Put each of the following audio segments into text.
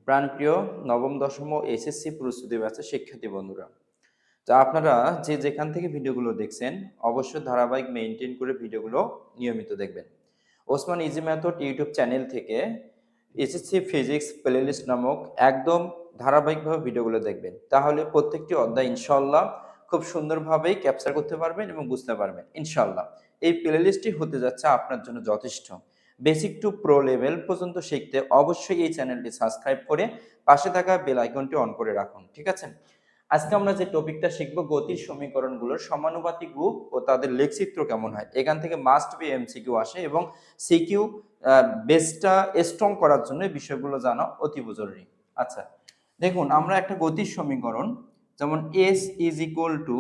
প্রাণপ্রিয় নবম দশম এসএসসি প্রস্তুতি ব্যাচের শিক্ষার্থী বন্ধুরা, যা আপনারা যে যেখান থেকে ভিডিওগুলো দেখছেন অবশ্যই ধারাবাহিক মেনটেন করে ভিডিওগুলো নিয়মিত দেখবেন। Osman easy method YouTube channel থেকে এসএসসি ফিজিক্স প্লেলিস্ট নামক একদম ধারাবাহিকভাবে ভিডিওগুলো দেখবেন, তাহলে প্রত্যেকটি অধ্যায় ইনশাল্লাহ খুব সুন্দরভাবেই ক্যাপচার করতে পারবেন এবং বুঝতে পারবেন ইনশাল্লাহ। এই প্লেলিস্টটি হতে যাচ্ছে আপনার জন্য যথেষ্ট। বেসিক টু প্রো লেভেল পর্যন্ত শিখতে অবশ্যই এই চ্যানেলটি সাবস্ক্রাইব করে পাশে থাকা বেল আইকনটি অন করে রাখুন, ঠিক আছে? আজকে আমরা যে টপিকটা শিখবো, গতির সমীকরণগুলোর সমানুপাতিক রূপ ও তাদের লেখচিত্র কেমন হয়। এখান থেকে মাস্ট বি এমসিকিউ আসে এবং সিকিউ বেসটা স্ট্রং করার জন্য এই বিষয়গুলো জানা অতীব জরুরি। আচ্ছা দেখুন, আমরা একটা গতির সমীকরণ যেমন S is equal to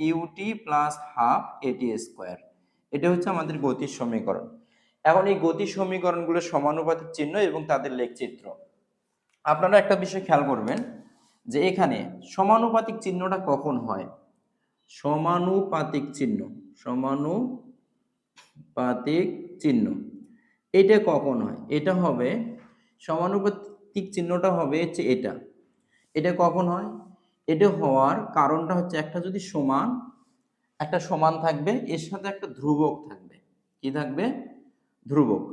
U T plus half A T square, এটা হচ্ছে আমাদের গতির সমীকরণ। এখন এই গতির সমীকরণগুলোর সমানুপাতিক চিহ্ন এবং তাদের লেখচিত্র, আপনারা একটা বিষয় খেয়াল করবেন যে এখানে সমানুপাতিক চিহ্নটা কখন হয়। সমানুপাতিক চিহ্ন, সমানুপাতিক চিহ্ন এটা কখন হয়? এটা হবে সমানুপাতিক চিহ্নটা হবে হচ্ছে এটা। এটা কখন হয়? এটা হওয়ার কারণটা হচ্ছে একটা যদি সমান, একটা সমান থাকবে, এর সাথে একটা ধ্রুবক থাকবে। কি থাকবে? ধ্রুবক।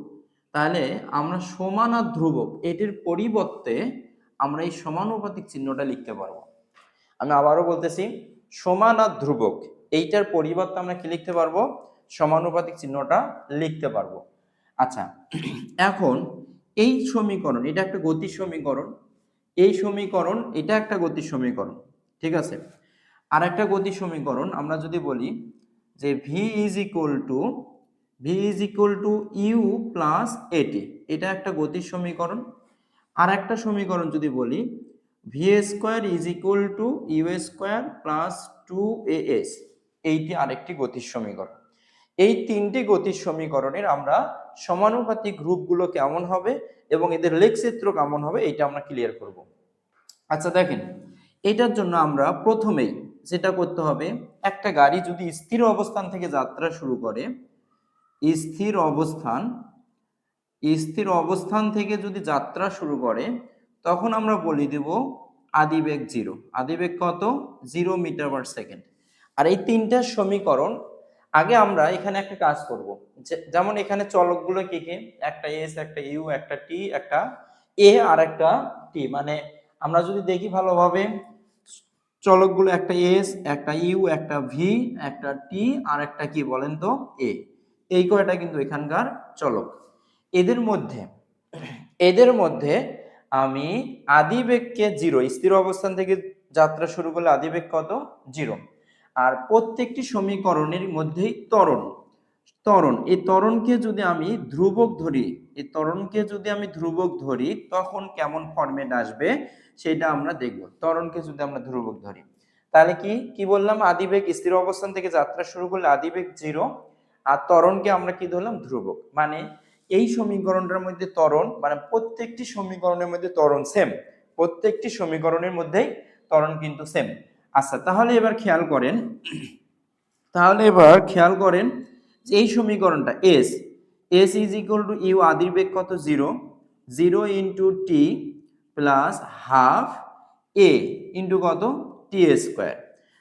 তাহলে আমরা সমান আর ধ্রুবক এটির পরিবর্তে আমরা এই সমানুপাতিক চিহ্নটা লিখতে পারবো। আমি আবারও বলতেছি, সমান আর ধ্রুবক এইটার পরিবর্তে আমরা কি লিখতে পারবো? সমানুপাতিক চিহ্নটা লিখতে পারবো। আচ্ছা এখন এই সমীকরণ, এটা একটা গতির সমীকরণ, এই সমীকরণ এটা একটা গতির সমীকরণ, ঠিক আছে? আর একটা গতির সমীকরণ আমরা যদি বলি যে V is equal to U plus A T, এটা একটা গতির সমীকরণ। আর একটা সমীকরণ যদি বলি V square is equal to U square plus two A S, এইটি আরেকটি গতির সমীকরণ। এই তিনটি গতির সমীকরণের আমরা সমানুপাতিক রূপগুলো কেমন হবে এবং এদের লেখচিত্র কেমন হবে এইটা আমরা ক্লিয়ার করব। আচ্ছা দেখেন, এটার জন্য আমরা প্রথমেই যেটা করতে হবে, একটা গাড়ি যদি স্থির অবস্থান থেকে যাত্রা শুরু করে, স্থির অবস্থান থেকে যদি যাত্রা শুরু করে, তখন আমরা বলে দেব আদিবেগ জিরো। আদিবেগ কত? 0 মিটার পার সেকেন্ড। আর এই তিনটা সমীকরণ আগে আমরা এখানে একটা কাজ করব, যেমন এখানে চলকগুলো কি কি? একটা এস, একটা ইউ, একটা টি, একটা এ আর একটা টি। মানে আমরা যদি দেখি ভালোভাবে, চলকগুলো একটা এস, একটা ইউ, একটা ভি, একটা টি আর একটা কি বলেন তো? এ। এই কয়টা কিন্তু এখানকার চলক। এদের মধ্যে আমি আদিবেগকে জিরো, স্থির অবস্থান থেকে যাত্রা শুরু করলে আদিবেগ কত? জিরো। আর প্রত্যেকটি সমীকরণের মধ্যেই ত্বরণ, এই ত্বরণকে যদি আমি ধ্রুবক ধরি, তখন কেমন ফরম্যাট আসবে সেটা আমরা দেখব। ত্বরণকে যদি আমরা ধ্রুবক ধরি, তাহলে কি বললাম? আদিবেগ স্থির অবস্থান থেকে যাত্রা শুরু করলে আদিবেগ জিরো, আর ত্বরণকে আমরা কি ধরলাম? ধ্রুবক। মানে এই সমীকরণটার মধ্যে ত্বরণ, মানে প্রত্যেকটি সমীকরণের মধ্যে ত্বরণ সেম, প্রত্যেকটি সমীকরণের মধ্যেই ত্বরণ কিন্তু সেম। আচ্ছা তাহলে এবার খেয়াল করেন যে এই সমীকরণটা S is equal to U, আদিবেগ কত? Zero. 0 into T plus half A into কত? T square.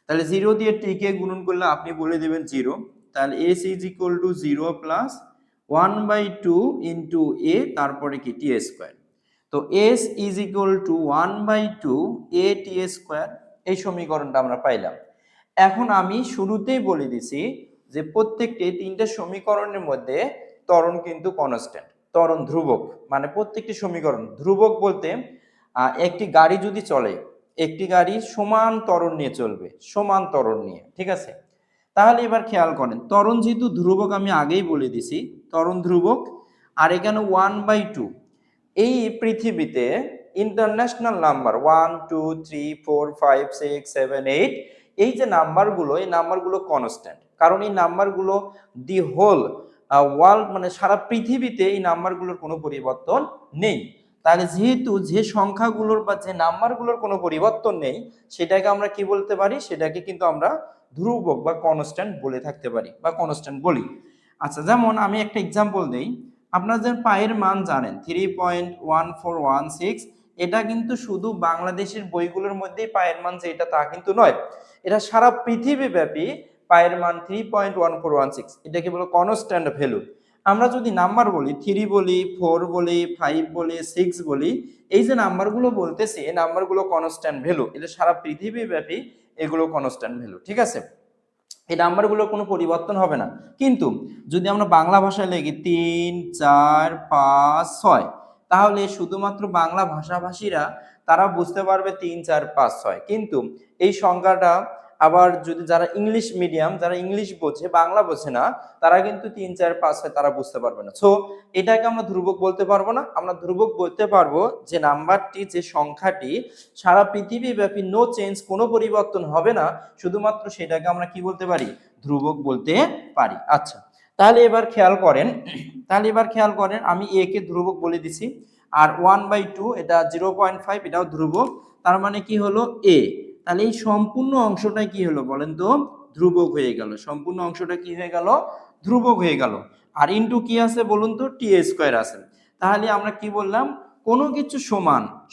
তাহলে 0 দিয়ে টি কে গুণন করলে আপনি বলে দেবেন 0। তাহলে S is equal to 0 plus 1/2 into A, তারপরে কি? T square. তো S is equal to 1/2 A T square, এই সমীকরণটা আমরা পাইলাম। এখন আমি শুরুতেই বলে দিছি যে প্রত্যেকটি তিনটে সমীকরণের মধ্যে ত্বরণ কিন্তু কনস্ট্যান্ট, ত্বরণ ধ্রুবক। মানে প্রত্যেকটি সমীকরণ ধ্রুবক বলতে একটি গাড়ি যদি চলে, একটি গাড়ি সমান ত্বরণ নিয়ে চলবে, সমান ত্বরণ নিয়ে, ঠিক আছে? তাহলে এবার খেয়াল করেন, ত্বরণ যেহেতু ধ্রুবক, আমি আগেই বলে দিছি ত্বরণ ধ্রুবক। আর এখানে 1/2, এই পৃথিবীতে ইন্টারন্যাশনাল নাম্বার 1 2 3 4 5 6 7 8, এই যে নাম্বারগুলো, এই নাম্বারগুলো কনস্ট্যান্ট। কারণ এই নাম্বারগুলো দি হোল ওয়ার্ল্ড, মানে সারা পৃথিবীতে এই নাম্বারগুলোর কোনো পরিবর্তন নেই। তাহলে যেহেতু যে সংখ্যাগুলোর বা যে নাম্বারগুলোর কোনো পরিবর্তন নেই, সেটাকে আমরা কি বলতে পারি? সেটাকে কিন্তু আমরা ধ্রুবক বা কনস্ট্যান্ট বলে থাকতে পারি বা কনস্ট্যান্ট বলি। আচ্ছা যেমন আমি একটা এক্সাম্পল দেই, আপনারা যে পায়ের মান জানেন 3.1416, এটা কিন্তু শুধু বাংলাদেশের বইগুলোর মধ্যেই পায়ের মান যে এটা তা কিন্তু নয়, এটা সারা পৃথিবী ব্যাপী পায়ের মান 3.1416, এটাকে বলে কনস্ট্যান্ট ভ্যালু। আমরা যদি নাম্বার বলি 3 বলি, 4 বলি, 5 বলি, 6 বলি, এই যে নাম্বারগুলো বলতেছি এই নাম্বারগুলো কনস্ট্যান্ট ভ্যালু, এটা সারা পৃথিবী ব্যাপী এগুলো কনস্ট্যান্ট ভ্যালু, ঠিক আছে। এই নাম্বারগুলোর কোনো পরিবর্তন হবে না। কিন্তু যদি আমরা বাংলা ভাষায় লিখি 3, 4, 5, 6, তাহলে শুধুমাত্র বাংলা ভাষাভাষীরা তারা বুঝতে পারবে 3, 4, 5, 6। কিন্তু এই সংখ্যাটা আবার যদি যারা ইংলিশ মিডিয়াম, যারা ইংলিশ বোঝে বাংলা বোঝে না, তারা কিন্তু 3, 4, 5, 6 তারা বুঝতে পারবে না। সো এটাকে আমরা ধ্রুবক বলতে পারবো না, আমরা ধ্রুবক বলতে পারবো যে নাম্বারটি, যে সংখ্যাটি সারা পৃথিবী ব্যাপী নো চেঞ্জ, কোনো পরিবর্তন হবে না, শুধুমাত্র সেটাকে আমরা কি বলতে পারি, ধ্রুবক বলতে পারি। আচ্ছা, তাহলে এবার খেয়াল করেন আমি এ কে ধ্রুবক বলে দিছি, আর 1/2 এটা 0.5 এটাও ধ্রুবক, তার মানে কি হলো এ। তাহলে এই সম্পূর্ণ অংশটা কি হলো বলেন তো, ধ্রুবক হয়ে গেল। সম্পূর্ণ অংশটা কি হয়ে গেল, ধ্রুবক হয়ে গেল। আর ইনটু কি আছে বলুন তো, টি স্কয়ার আছে। তাহলে আমরা কি বললাম, কোনো কিছু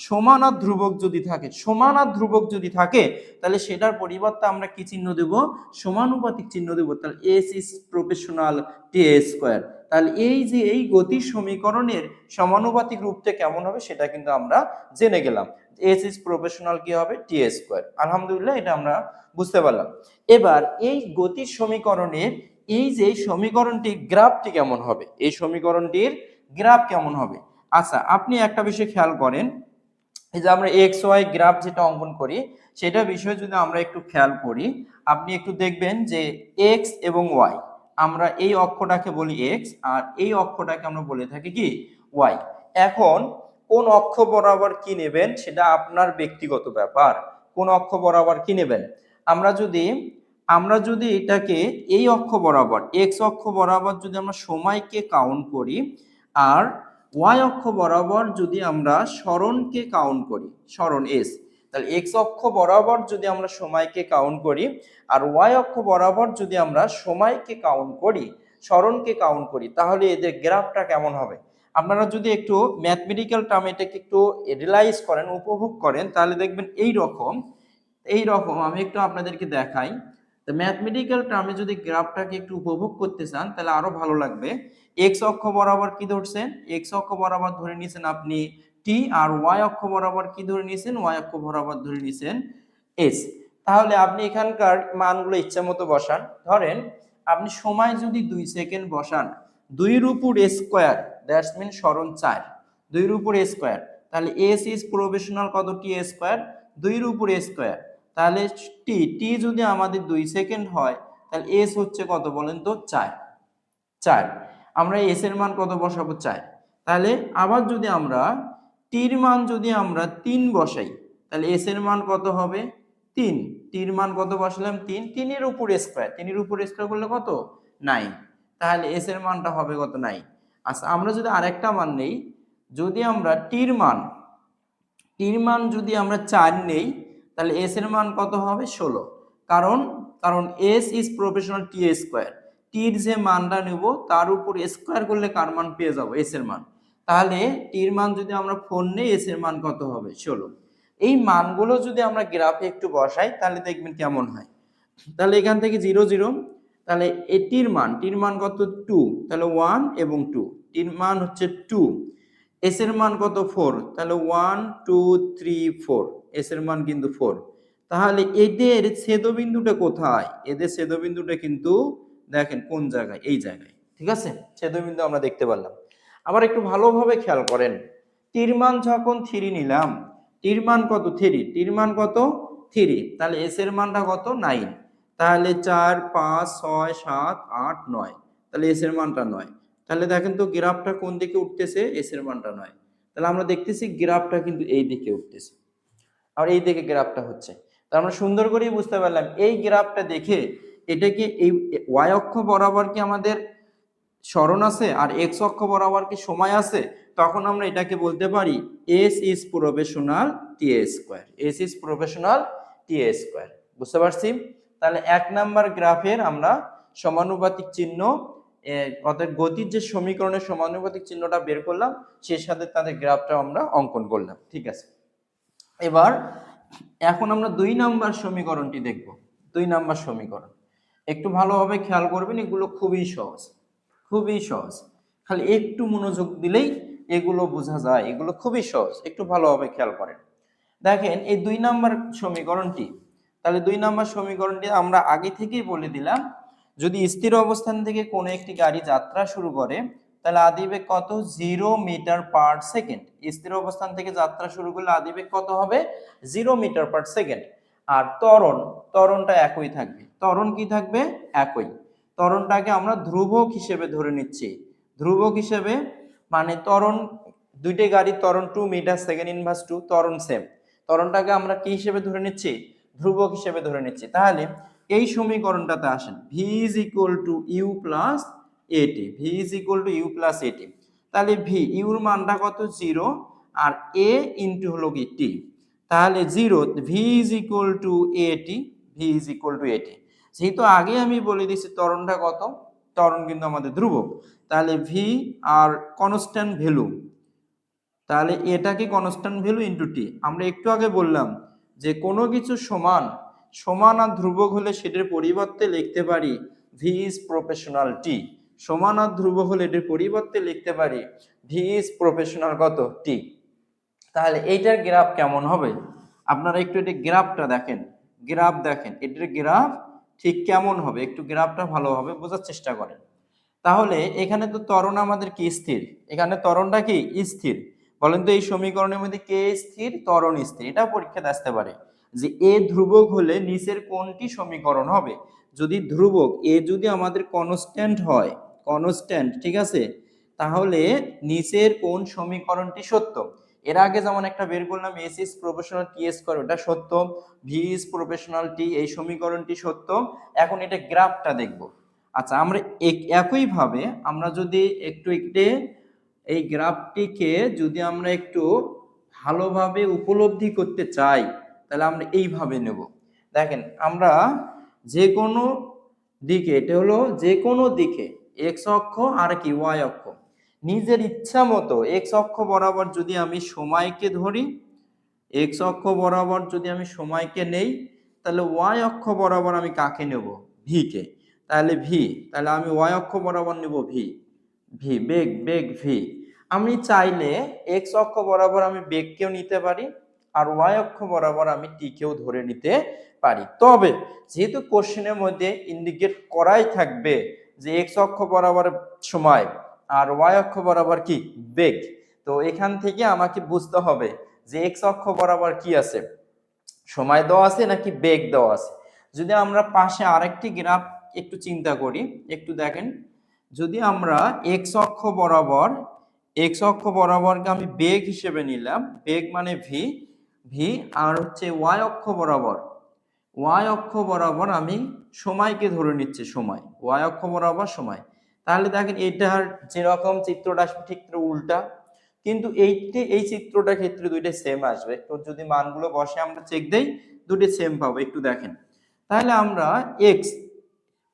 সমান আর ধ্রুবক যদি থাকে, সমান আর ধ্রুবক যদি থাকে, তাহলে সেটার পরিবর্তে আমরা কি চিহ্ন দেব, সমানুপাতিক চিহ্ন দেব। তাহলে S is proportional T square. তাহলে এই যে এই গতির সমীকরণের সমানুপাতিক রূপটা কেমন হবে সেটা কিন্তু আমরা জেনে গেলাম। এস ইজ প্রপোর্শনাল কি হবে, টি স্কয়ার। আলহামদুলিল্লাহ, এটা আমরা বুঝতে পারলাম। এবার এই গতির সমীকরণের এই যে সমীকরণটি গ্রাফটি কেমন হবে, এই সমীকরণটির গ্রাফ কেমন হবে। আচ্ছা, আপনি একটা বিষয় খেয়াল করেন, এই যে আমরা এক্স ওয়াই গ্রাফ যেটা অঙ্কন করি সেটা বিষয়ে যদি আমরা একটু খেয়াল করি, আপনি একটু দেখবেন যে এক্স এবং ওয়াই, আমরা এই অক্ষটাকে বলি এক্স আর এই অক্ষটাকে আমরা বলে থাকি কি, ওয়াই। এখন কোন অক্ষ বরাবর কি নেবেন সেটা আপনার ব্যক্তিগত ব্যাপার, কোন অক্ষ বরাবর কি নেবেন। আমরা যদি এটাকে এই অক্ষ বরাবর, এক্স অক্ষ বরাবর যদি আমরা সময়কে কাউন্ট করি, আর ওয়াই অক্ষ বরাবর যদি আমরা সরণকে কাউন্ট করি, সরণ এস, তাহলে এক্স অক্ষ বরাবর যদি আমরা সময়কে কাউন্ট করি আর ওয়াই অক্ষ বরাবর যদি আমরা সময়কে কাউন্ট করি, সরণকে কাউন্ট করি, তাহলে এদের গ্রাফটা কেমন হবে। আপনারা যদি একটু ম্যাথমেটিক্যাল টার্ম এটাকে একটু রিয়েলাইজ করেন, উপভোগ করেন, তাহলে দেখবেন এই রকম আমি একটু আপনাদেরকে দেখাই। তো ম্যাথমেটিক্যাল টার্মে যদি গ্রাফটাকে একটু উপভোগ করতে চান তাহলে আরো ভালো লাগবে। এক্স অক্ষ বরাবর কি ধরছেন, এক্স অক্ষ বরাবর ধরে নিয়েছেন আপনি টি, আর ওয়াই অক্ষ বরাবর কি ধরে নিয়েছেন, ওয়াই অক্ষ বরাবর ধরে নিয়েছেন এস। তাহলে আপনি এখানকার মানগুলো ইচ্ছা মতো বসান। ধরেন আপনি সময় যদি 2 সেকেন্ড বসান, 2 এর উপর স্কয়ার, দ্যাটস মিন সরণ 4, 2 এর উপর স্কয়ার, তাহলে এস ইজ প্রপোর্শনাল কত, টি স্কয়ার, 2 এর উপর স্কয়ার। তাহলে টি যদি আমাদের 2 সেকেন্ড হয়, তাহলে এস হচ্ছে কত বলেন তো, 4। আমরা এস এর মান কত বসাবো, 4। তাহলে আবার যদি আমরা টির মান যদি আমরা 3 বসাই, তাহলে এস এর মান কত হবে, 3। টির মান কত বসালাম, 3, 3 এর উপর স্কয়ার, 3 এর উপর স্কয়ার করলে কত, 9। তাহলে এস এর মানটা হবে কত, 9। আচ্ছা, আমরা যদি আরেকটা মান নেই, যদি আমরা টির মান যদি আমরা 4 নেই, তাহলে এস এর মান কত হবে, 16। কারণ S is proportional T square, টির যে মানটা নেব তার উপর স্কয়ার করলে কার মান পেয়ে যাব, এস এর মান। তাহলে টির মান যদি আমরা 4 নেই, এস এর মান কত হবে, 16। এই মানগুলো যদি আমরা গ্রাফে একটু বসাই তাহলে দেখবেন কেমন হয়। তাহলে এখান থেকে 0 0, তাহলে টির মান কত, 2, তাহলে 1 এবং 2, টির মান হচ্ছে 2। এস এর মান কত, 4, তাহলে 1 2 3 4, এস এর মান কিন্তু 4। তাহলে এদের ছেদবিন্দুটা কোথায়, এদের ছেদবিন্দুটা কিন্তু দেখেন কোন জায়গায়, এই জায়গায়, ঠিক আছে, ছেদবিন্দু আমরা দেখতে পারলাম। আবার একটু ভালোভাবে খেয়াল করেন, টির মান যখন 3 নিলাম, টির মান কত, 3, টির মান কত, 3, তাহলে এস এর মানটা কত, 9। তাহলে 4 5 6 7 8 9, তাহলে এস এর মানটা 9। তাহলে দেখেন তো গ্রাফটা কোন দিকে উঠতেছে, এস এর মানটা 9। তাহলে আমরা দেখতেছি গ্রাফটা কিন্তু এই দিকে উঠতেছে, আর এই দিকে গ্রাফটা হচ্ছে। তো আমরা সুন্দর করেই বুঝতে পারলাম এই গ্রাফটা দেখে, এটাকে এই ওয়াই অক্ষ বরাবর কি আমাদের সরণ আছে আর এক্স অক্ষ বরাবর কি সময় আছে, তখন আমরা এটাকে বলতে পারি S is proportional T square, S is proportional T square. বুঝতে পারছি। তাহলে 1 নাম্বার গ্রাফের আমরা সমানুপাতিক চিহ্ন, অর্থাৎ গতির যে সমীকরণের সমানুপাতিক চিহ্নটা বের করলাম, সেই সাথে তাদের গ্রাফটা আমরা অঙ্কন করলাম, ঠিক আছে। এবার এখন আমরা 2 নাম্বার সমীকরণটি দেখব। 2 নাম্বার সমীকরণ একটু ভালোভাবে খেয়াল করবেন, এগুলো খুবই সহজ, খুবই সহজ, খালি একটু মনোযোগ দিলেই এগুলো বোঝা যায়, এগুলো খুবই সহজ, একটু ভালোভাবে খেয়াল করেন। দেখেন এই 2 নাম্বার সমীকরণটি, তাহলে 2 নাম্বার সমীকরণটি আমরা আগে থেকেই বলে দিলাম, যদি স্থির অবস্থান থেকে কোনো একটি গাড়ি যাত্রা শুরু করে তাহলে আদিবেগ কত, 0 মিটার পার সেকেন্ড। স্থির অবস্থান থেকে যাত্রা শুরু করলে আদিবেগ কত হবে, 0 মিটার পার সেকেন্ড। আর ত্বরণটা একই থাকবে। ত্বরণ কি থাকবে, একই। ত্বরণটাকে আমরা ধ্রুবক হিসেবে ধরে নিচ্ছি। ধ্রুবক হিসেবে মানে ত্বরণ, দুইটি গাড়ির ত্বরণ 2 মিটার সেকেন্ড ইনভার্স 2, ত্বরণ সেম। ত্বরণটাকে আমরা কি হিসেবে ধরে নিচ্ছি, ধ্রুবক হিসেবে ধরে নিচ্ছি। তাহলে এই সমীকরণটাতে আসেন, v is equal to u plus at, v is equal to u plus at। তাহলে v, u এর মানটা কত, 0, আর a ইনটু হলো কি t, তাহলে 0, v is equal to at, v is equal to at। যেহেতু আগে আমি বলে দিয়েছি ত্বরণটা কত, ত্বরণ কিন্তু আমাদের ধ্রুবক, তাহলে v আর কনস্ট্যান্ট ভ্যালু, তাহলে এটাকে কনস্ট্যান্ট ভ্যালু ইনটু টি। আমরা একটু আগে বললাম যে কোনো কিছু সমান সমান আর ধ্রুবক হলে সেটার পরিবর্তে লিখতে পারি ভি ইজ প্রফেশনাল টি। সমান আর ধ্রুবক হলে এটার পরিবর্তে লিখতে পারি ভি ইজ প্রফেশনাল কত, টি। তাহলে এইটার গ্রাফ কেমন হবে, আপনারা একটু এটা গ্রাফটা দেখেন, গ্রাফ দেখেন, এটার গ্রাফ ঠিক কেমন হবে, একটু গ্রাফটা ভালোভাবে বোঝার চেষ্টা করেন। তাহলে এখানে তো ত্বরণ আমাদের কি স্থির, এখানে ত্বরণটা কি স্থির। বলেন তো এই সমীকরণের মধ্যে কে স্থির, ত্বরণ স্থির। এটা পরীক্ষাতে আসতে পারে যে এ ধ্রুবক হলে নিচের কোনটি সমীকরণ হবে। যদি ধ্রুবক এ যদি আমাদের কনস্ট্যান্ট হয়, কনস্ট্যান্ট, ঠিক আছে, তাহলে নিচের কোন সমীকরণটি সত্য। এর আগে যেমন একটা বের করলাম S is proportional T square, ওটা সত্য। ভি ইজ প্রফেশনাল টি, এই সমীকরণটি সত্য। এখন এটা গ্রাফটা দেখব। আচ্ছা, আমরা একইভাবে আমরা যদি একটু এই গ্রাফটিকে যদি আমরা একটু ভালোভাবে উপলব্ধি করতে চাই তাহলে আমরা এইভাবে নেব। দেখেন আমরা যে কোনো দিকে, এটা হলো যে কোনো দিকে এক্স অক্ষ আর কি ওয়াই অক্ষ, নিজের ইচ্ছা মতো এক্স অক্ষ বরাবর যদি আমি সময়কে ধরি, এক্স অক্ষ বরাবর যদি আমি সময়কে নেই, তাহলে ওয়াই অক্ষ বরাবর আমি কাকে নেব, ভি কে। তাহলে ভি, তাহলে আমি ওয়াই অক্ষ বরাবর নেব ভি, ভি বেগ, বেগ ভি। আমি চাইলে এক্স অক্ষ বরাবর আমি বেগকেও নিতে পারি, আর ওয়াই অক্ষ বরাবর আমি টি কেও ধরে নিতে পারি। তবে যেহেতু কোশ্চেনের মধ্যে ইন্ডিকেট করাই থাকবে যে এক্স অক্ষ বরাবর সময় আর ওয়াই অক্ষ বরাবর কি বেগ, তো এখান থেকে আমাকে বুঝতে হবে যে এক্স অক্ষ বরাবর কি আছে, সময় দেওয়া আছে নাকি বেগ দেওয়া আছে। যদি আমরা পাশে আরেকটি গ্রাফ একটু চিন্তা করি, একটু দেখেন, যদি আমরা এক্স অক্ষ বরাবরকে আমি বেগ হিসেবে নিলাম, বেগ মানে ভি, ভি, আর হচ্ছে ওয়াই অক্ষ বরাবর আমি সময়কে ধরে নিচ্ছি, সময়, ওয়াই অক্ষ বরাবর সময়। তাহলে দেখেন এটার যেরকম চিত্রটা আসবে ঠিক উল্টা, কিন্তু এই চিত্রটার ক্ষেত্রে দুইটা সেম আসবে। তো যদি মানগুলো বসে আমরা চেক দেই, দুটো সেম পাবো। একটু দেখেন, তাহলে আমরা এক্স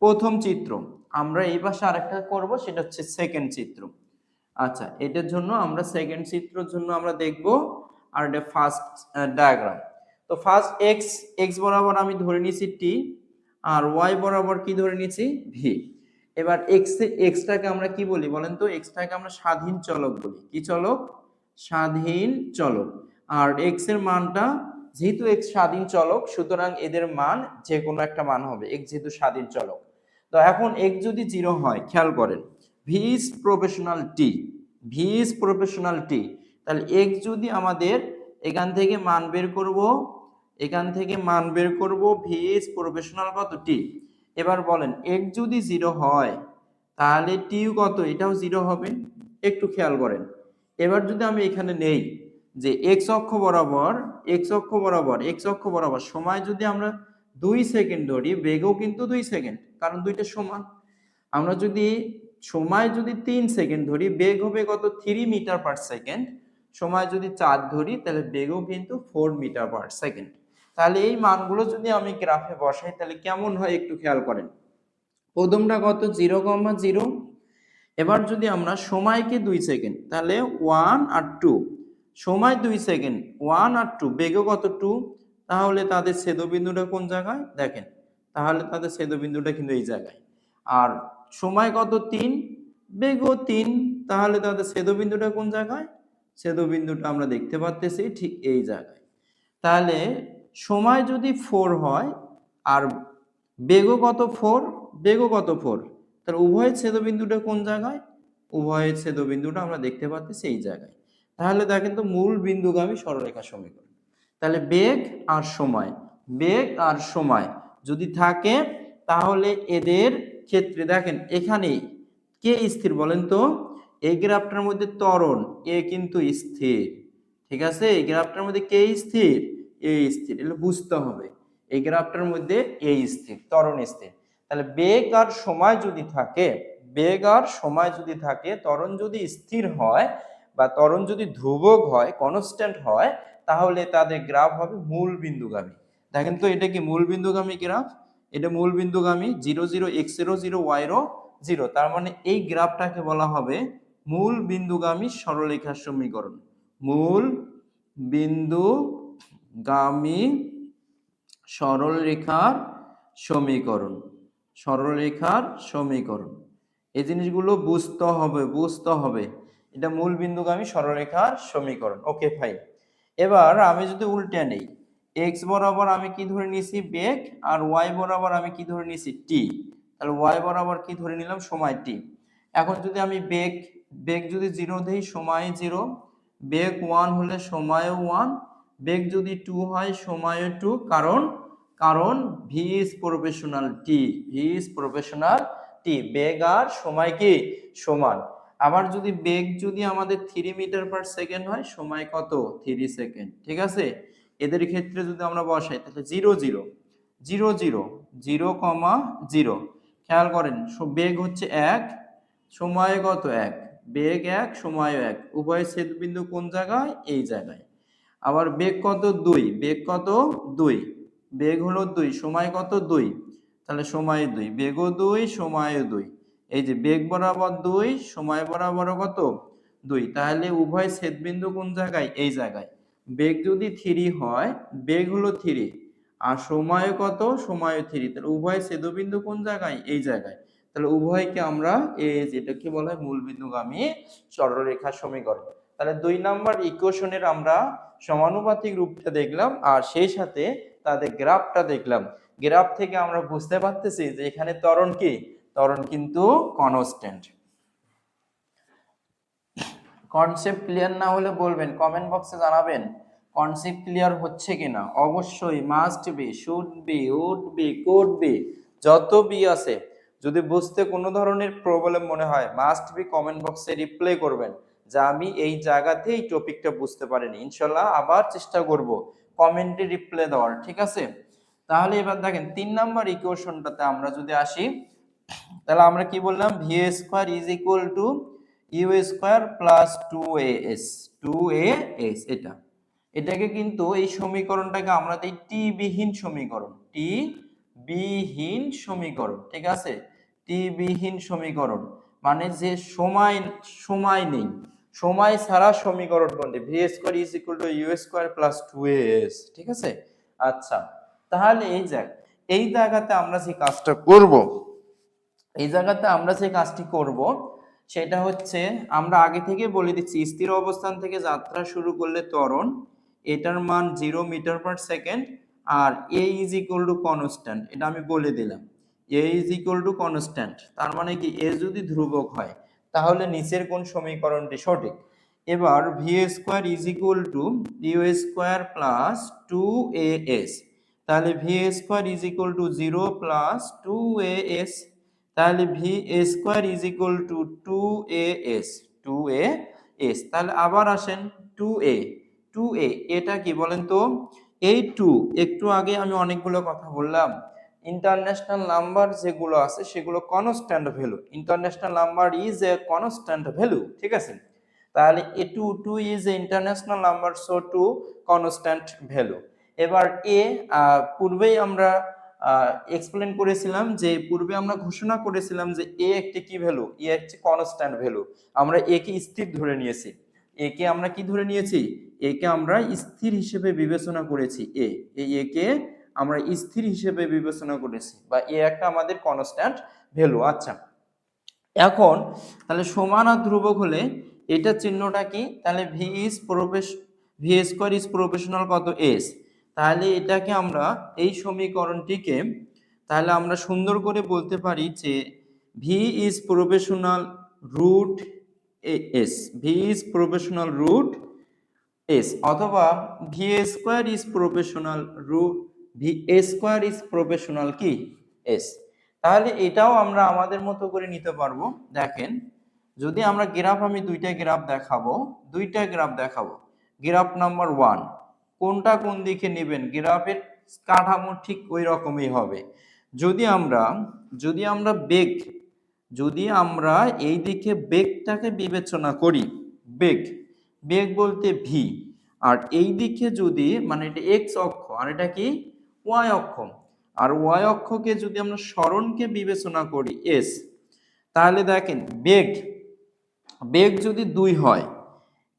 প্রথম চিত্র, আমরা এই পাশে আরেকটা করব, সেটা হচ্ছে সেকেন্ড চিত্র। আচ্ছা, এটার জন্য আমরা সেকেন্ড চিত্রের জন্য আমরা দেখব, আর এটা ফার্স্ট ডায়াগ্রাম। তো ফার্স্ট এক্স বরাবর আমি ধরে নিয়েছি টি, আর ওয়াই বরাবর কি ধরে নিয়েছি, ভি। এবার এক্সটাকে আমরা কি বলি বলেন তো, এক্সটাকে আমরা স্বাধীন চলক বলি। কি চলক, স্বাধীন চলক। আর এক্স এর মানটা, যেহেতু এক্স স্বাধীন চলক সুতরাং এদের মান যে কোনো একটা মান হবে, এক্স যেহেতু স্বাধীন চলক। তো এখন এক্স যদি 0 হয়, খেয়াল করেন, V is proportional T, V is proportional T, তাহলে এক্স যদি আমাদের এখান থেকে মান বের করব, এখান থেকে মান বের করব ভি ইজ প্রফেশনাল কত, টি। এবার বলেন এক্স যদি 0 হয় তাহলে টি কত, এটাও 0 হবে। একটু খেয়াল করেন, এবার যদি আমি এখানে নেই যে এক্স অক্ষ বরাবর সময় যদি আমরা 2 সেকেন্ড ধরি, বেগও কিন্তু 2 সেকেন্ড, কারণ দুইটা সমান। আমরা যদি সময় যদি 3 সেকেন্ড ধরি, বেগ হবে কত, 3 মিটার পার সেকেন্ড। সময় যদি 4 ধরি তাহলে বেগও কিন্তু 4 মিটার পার সেকেন্ড। তাহলে এই মানগুলো যদি আমি গ্রাফে বসাই তাহলে কেমন হয় একটু খেয়াল করেন। প্রথমটা কত, 0,0। এবার যদি আমরা সময়কে 2 সেকেন্ড, তাহলে 1 আর 2, সময় 2 সেকেন্ড, 1 আর 2, বেগও কত 2, তাহলে তাদের ছেদবিন্দুটা কোন জায়গায় দেখেন, তাহলে তাদের ছেদবিন্দুটা কিন্তু এই জায়গায়। আর সময় কত 3, বেগও 3, তাহলে তাদের ছেদবিন্দুটা কোন জায়গায়, ছেদবিন্দুটা আমরা দেখতে পাচ্ছি ঠিক এই জায়গায়। তাহলে সময় যদি 4 হয় আর বেগও কত 4, বেগও কত 4, তাহলে উভয়ের ছেদবিন্দুটা কোন জায়গায়, উভয়ের ছেদবিন্দুটা আমরা দেখতে পাচ্ছি এই জায়গায়। তাহলে দেখেন তো মূল বিন্দুগামী সরলরেখা সমীকরণ। তাহলে বেগ আর সময়, বেগ আর সময় যদি থাকে তাহলে এদের ক্ষেত্রে দেখেন এখানে কে স্থির বলেন তো, এই গ্রাফটার মধ্যে ত্বরণ এ কিন্তু স্থির, ঠিক আছে, এই গ্রাফটার মধ্যে কে স্থির, এ স্থির, এগুলো বুঝতে হবে। এই গ্রাফটার মধ্যে এ স্থির, ত্বরণ স্থির। তাহলে বেগ আর সময় যদি থাকে, বেগ আর সময় যদি থাকে, ত্বরণ যদি স্থির হয় বা ত্বরণ যদি ধ্রুবক হয়, কনস্ট্যান্ট হয়, তাহলে তাদের গ্রাফ হবে মূল বিন্দুগামী। দেখেন তো এটা কি মূল বিন্দুগামী গ্রাফ, এটা মূল বিন্দুগামী, 0 0 x0 0 y0 0, তার মানে এই গ্রাফটাকে বলা হবে মূল বিন্দুগামী সরলরেখার সমীকরণ, মূল বিন্দুগামী সরলরেখার সমীকরণ, সরলরেখার সমীকরণ। এই জিনিসগুলো বুঝতে হবে, বুঝতে হবে। এটা মূল বিন্দুগামী সরলরেখার সমীকরণ। Okay fine. এবার আমি যদি উল্টে নেই, x বরাবর আমি কি ধরে নিয়েছি বেগ, আর y বরাবর আমি কি ধরে নিয়েছি t, তাহলে y বরাবর কি ধরে নিলাম সময় t। এখন যদি আমি বেগ, বেগ যদি 0 দেই সময় 0, বেগ 1 হলে সময়ও 1, বেগ যদি 2 হয় সময়ও 2, কারণ কারণ v is proportional t, v is proportional t, বেগ আর সময় কি সমান। আবার যদি বেগ যদি আমাদের 3 মিটার পার সেকেন্ড হয়, সময় কত 3 সেকেন্ড, ঠিক আছে। এদের ক্ষেত্রে যদি আমরা বসাই তাহলে 0 0 0 0 0, 0, খেয়াল করেন বেগ হচ্ছে 1, সময় কত 1, বেগ 1 সময় 1, উভয় ছেদবিন্দু কোন জায়গায় এই জায়গায়। আবার বেগ কত 2, বেগ কত 2, বেগ হলো 2, সময় কত 2, তাহলে সময় 2, বেগও 2 সময়ও 2, এই যে বেগ বরাবর 2 সময় বরাবর কত 2, তাহলে উভয় ছেদবিন্দু কোন জায়গায় এই জায়গায়। বেগ যদি 3 হয়, বেগ হলো 3 আর সময় কত সময় 3, তাহলে উভয় ছেদবিন্দু কোন জায়গায় এই জায়গায়। তাহলে উভয়কে আমরা এই যেটাকে বলা হয় মূল বিন্দুগামী সরলরেখার সমীকরণ। তাহলে 2 নাম্বার ইকুয়েশনের আমরা সমানুপাতিক রূপটা দেখলাম আর সেই সাথে তাদের গ্রাফটা দেখলাম। গ্রাফ থেকে আমরা বুঝতে পারতেছি যে এখানে ত্বরণ কি, ত্বরণ কিন্তু কনস্ট্যান্ট। কনসেপ্ট ক্লিয়ার না হলে বলবেন, কমেন্ট বক্সে জানাবেন কনসেপ্ট ক্লিয়ার হচ্ছে কিনা। অবশ্যই must be, should be, would be, could be, যত বি আছে, যদি বুঝতে কোনো ধরনের প্রবলেম মনে হয় মাস্ট বি কমেন্ট বক্সে রিপ্লাই করবেন যে আমি এই জায়গাতে এই টপিকটা বুঝতে পারিনি। ইনশাল্লাহ আবার চেষ্টা করব কমেন্টে রিপ্লাই দেওয়ার, ঠিক আছে। তাহলে এবার দেখেন 3 নাম্বার ইকুয়েশনটাতে আমরা যদি আসি, তাহলে আমরা কি বললাম, V square is equal to U square plus 2as, 2as, এটাকে কিন্তু এই সমীকরণটাকে আমরা দিই টি বিহীন সমীকরণ, টি বিহীন সমীকরণ, ঠিক আছে। টি বিহীন সমীকরণ মানে যে সময় সময় নেই, সময় ছাড়া সমীকরণ কোনটি, V square is equal to U square plus 2as, ঠিক আছে। আচ্ছা, তাহলে এই জায়গাতে আমরা যে কাজটা করব, এই জায়গাতে আমরা যে কাজটি করব সেটা হচ্ছে, আমরা আগে থেকে বলে দিচ্ছি স্থির অবস্থান থেকে যাত্রা শুরু করলে ত্বরণ, এটার মান 0 মিটার পার সেকেন্ড, আর A is equal to constant, এটা আমি বলে দিলাম A is equal to constant. তার মানে কি এ যদি ধ্রুবক হয় তাহলে নিচের কোন সমীকরণটি সঠিক। এবার V square is equal to U square plus 2as, তাহলে V square is equal to 0 plus 2as, তাহলে V square is equal to 2as, 2as। তাহলে আবার আসেন 2a, 2a এটা কি বলেন তো, এই 2 একটু আগে আমি অনেকগুলো কথা বললাম, ইন্টারন্যাশনাল নাম্বার যেগুলো আছে সেগুলো constant value, international number is a constant value, ঠিক আছে। তাহলে এ 2 is a international number, so 2 constant value. এবার এ পূর্বেই আমরা এক্সপ্লেন করেছিলাম যে পূর্বে আমরা ঘোষণা করেছিলাম যে এ একটি কি ভ্যালু, এ হচ্ছে কনস্ট্যান্ট ভ্যালু, আমরা এ কে স্থির ধরে নিয়েছি। একে আমরা কি ধরে নিয়েছি, একে আমরা স্থির হিসেবে বিবেচনা করেছি, এই একে আমরা স্থির হিসেবে বিবেচনা করেছি, বা এ একটা আমাদের কনস্ট্যান্ট ভ্যালু। আচ্ছা, এখন তাহলে সমান আর ধ্রুবক হলে এটা চিহ্নটা কি, তাহলে ভি স্কোয়ার ইজ প্রফেশনাল কত এস, তাহলে এটাকে আমরা এই সমীকরণটিকে তাহলে আমরা সুন্দর করে বলতে পারি যে V is proportional root S, V is proportional root S, অথবা V square is proportional root V square is proportional কি এস। তাহলে এটাও আমরা আমাদের মতো করে নিতে পারবো। দেখেন, যদি আমরা গ্রাফ, আমি দুইটা গ্রাফ দেখাবো, গ্রাফ নাম্বার 1 কোনটা কোন দিকে নেবেন, গ্রাফের কাঠামো ঠিক ওই রকমই হবে। যদি আমরা বেগ, যদি আমরা এই দিকে বেগটাকে বিবেচনা করি, বেগ বলতে ভি, আর এই দিকে যদি মানে এটা এক্স অক্ষ আর এটা কি ওয়াই অক্ষ, আর ওয়াই অক্ষকে যদি আমরা সরণকে বিবেচনা করি এস, তাহলে দেখেন বেগ যদি 2 হয়,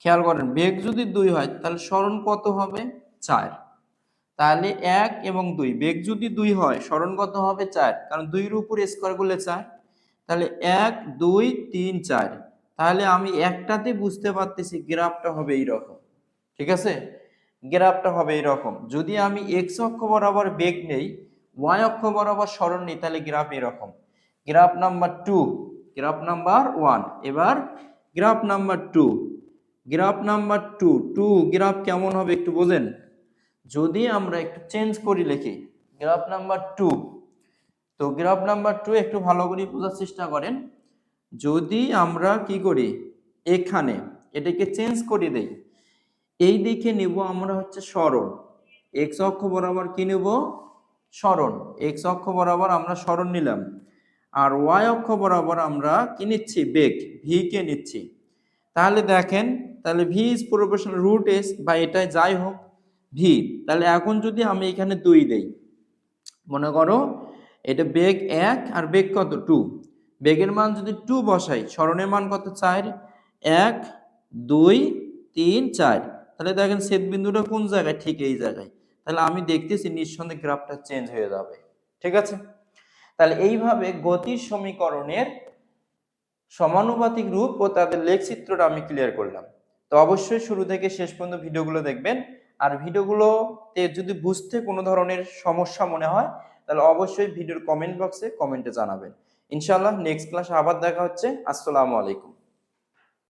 খেয়াল করেন বেগ যদি 2 হয় তাহলে সরণ কত হবে 4, তাহলে 1 এবং 2, বেগ যদি 2 হয় সরণ কত হবে 4, কারণ 2 এর উপর স্কয়ার করলে 4, তাহলে 1 2 3 4, তাহলে আমি একটাতে বুঝতে পারতেছি গ্রাফটা হবে এইরকম। ঠিক আছে, গ্রাফটা হবে এরকম। যদি আমি এক্স অক্ষ বরাবর বেগ নেই, ওয়াই অক্ষ বরাবর সরণ নেই, তাহলে গ্রাফ এরকম। গ্রাফ নাম্বার 2, গ্রাফ নাম্বার 1, এবার graph number 2, graph number 2 graph কেমন হবে একটু বোঝেন। যদি আমরা একটু চেঞ্জ করি লিখি গ্রাফ নাম্বার 2, তো গ্রাফ নাম্বার 2 একটু ভালো করে বোঝার চেষ্টা করেন। যদি আমরা কি করি, এখানে এটাকে চেঞ্জ করে দেই, এই দিকে নিব আমরা হচ্ছে সরণ, এক্স অক্ষ বরাবর কি নেব সরণ, এক্স অক্ষ বরাবর আমরা সরণ নিলাম, আর ওয়াই অক্ষ বরাবর আমরা কি নিচ্ছি বেগ ভি কে নিচ্ছি। তাহলে দেখেন, তাহলে V is proportional root S, বা এটাই যাই হোক ভি, তাহলে এখন যদি আমি এখানে 2 দেই, মনে করো এটা বেগ 1 আর বেগ কত 2, বেগের মান যদি 2 বসাই, সরণের মান কত 4, 1 2 3 4, তাহলে দেখেন ছেদ বিন্দুটা কোন জায়গায়, ঠিক এই জায়গায়, তাহলে আমি দেখতেছি নিঃসন্দেহে গ্রাফটা চেঞ্জ হয়ে যাবে। ঠিক আছে, তাহলে এইভাবে গতির সমীকরণের সমানুপাতিক রূপ ও তাদের লেখচিত্রটা আমি ক্লিয়ার করলাম। তো অবশ্যই শুরু থেকে শেষ পর্যন্ত ভিডিওগুলো দেখবেন, আর ভিডিওগুলোতে যদি বুঝতে কোনো ধরনের সমস্যা মনে হয় তাহলে অবশ্যই ভিডিওর কমেন্ট বক্সে কমেন্টে জানাবেন। ইনশাআল্লাহ নেক্সট ক্লাসে আবার দেখা হচ্ছে। আসসালামু আলাইকুম।